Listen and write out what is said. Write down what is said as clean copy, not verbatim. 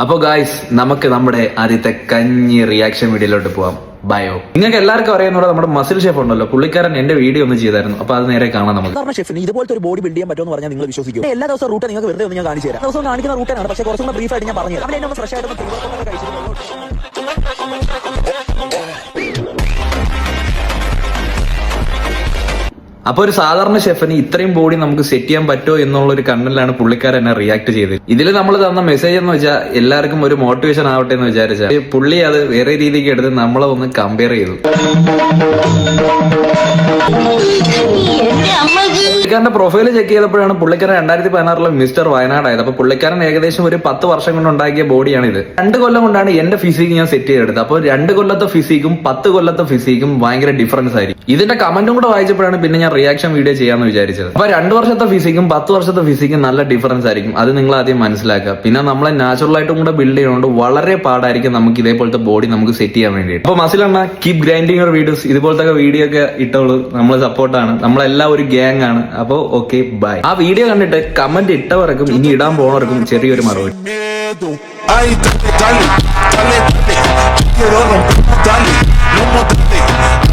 അപ്പൊ ഗായ്സ് നമുക്ക് നമ്മുടെ ആദ്യത്തെ കഞ്ഞി റിയാക്ഷൻ വീഡിയോയിലോട്ട് പോവാം. ബയോ നിങ്ങൾക്ക് എല്ലാവർക്കും അറിയുന്ന നമ്മുടെ മസിൽ ഷെഫ് ഉണ്ടല്ലോ, പുള്ളിക്കാരൻ എന്റെ വീഡിയോ ഒന്ന് ചെയ്തായിരുന്നു. അപ്പൊ അത് നേരെ കാണാം. നമുക്ക് ഷെഫിന് ഇതുപോലത്തെ ഒരു ബോഡി ബിൽഡ് ചെയ്യാൻ പറ്റുമെന്ന് പറഞ്ഞാൽ നിങ്ങൾ വിശ്വസിക്കും? എല്ലാ ദിവസവും റൂട്ട് നിങ്ങൾക്ക് വെറുതെ ഒന്ന് ഞാൻ കാണിച്ചു തരാം. ദിവസം കാണിക്കുന്ന റൂട്ടാണ്, പക്ഷേ കുറച്ചുകൂടെ ബ്രീഫ് ആയിട്ട് ഞാൻ പറഞ്ഞു തരാം. ഫ്രഷ് ആയിട്ട് കഴിച്ചിട്ടുണ്ട്. അപ്പൊ ഒരു സാധാരണ ഷെഫിന് ഇത്രയും ബോഡി നമുക്ക് സെറ്റ് ചെയ്യാൻ പറ്റുമോ എന്നുള്ള ഒരു കണ്ണനിലാണ് പുള്ളിക്കാരൻ എന്നെ റിയാക്ട് ചെയ്തത്. ഇതിൽ നമ്മൾ തന്ന മെസ്സേജ് എന്ന് വെച്ചാൽ എല്ലാവർക്കും ഒരു മോട്ടിവേഷൻ ആവട്ടെ എന്ന് വിചാരിച്ചാൽ പുള്ളി അത് വേറെ രീതിക്ക് എടുത്ത് നമ്മളെ ഒന്ന് കമ്പയർ ചെയ്തു. പുള്ളിക്കാരന്റെ പ്രൊഫൈല് ചെക്ക് ചെയ്തപ്പോഴാണ് പുള്ളിക്കാരൻ 2016 മിസ്റ്റർ വയനാടായത്. അപ്പൊ പുള്ളിക്കാരൻ ഏകദേശം ഒരു 10 വർഷം കൊണ്ട് ഉണ്ടാക്കിയ ബോഡിയാണ് ഇത്. 2 കൊല്ലം കൊണ്ടാണ് എന്റെ ഫിസിക് ഞാൻ സെറ്റ് ചെയ്തെടുത്തത്. അപ്പൊ 2 കൊല്ലത്തെ ഫിസിക്കും 10 കൊല്ലത്തെ ഫിസിക്കും ഭയങ്കര ഡിഫറൻസ് ആയിരിക്കും. ഇതിന്റെ കമന്റും കൂടെ വായിച്ചപ്പോഴാണ് പിന്നെ ഞാൻ റിയാക്ഷൻ വീഡിയോ ചെയ്യാന്ന് വിചാരിച്ചത്. അപ്പൊ 2 വർഷത്തെ ഫിസിക്കും 10 വർഷത്തെ ഫിസിക്കും നല്ല ഡിഫറൻസ് ആയിരിക്കും. അത് നിങ്ങൾ ആദ്യം മനസ്സിലാക്കുക. പിന്നെ നമ്മളെ നാച്ചുറൽ ആയിട്ടും കൂടെ ബിൽഡ് ചെയ്യുന്നതുകൊണ്ട് വളരെ പാടായിരിക്കും നമുക്ക് ഇതേപോലത്തെ ബോഡി നമുക്ക് സെറ്റ് ചെയ്യാൻ വേണ്ടിയിട്ട്. അപ്പൊ മസിലണ്ണ കീപ് ഗ്രൈൻഡിങ് യുവർ വീഡിയോസ്. ഇതുപോലത്തെ വീഡിയോ ഒക്കെ ഇട്ടോളൂ. നമ്മൾ സപ്പോർട്ടാണ്, നമ്മളെല്ലാം ഒരു ഗ്യാങ് ആണ്. അപ്പൊ ഓക്കെ ബൈ. ആ വീഡിയോ കണ്ടിട്ട് കമന്റ് ഇട്ടവർക്കും ഇനി ഇടാൻ പോണവർക്കും ചെറിയൊരു മറുപടി. Ay, dale, dale, dale, quiero romper, dale, no, dale.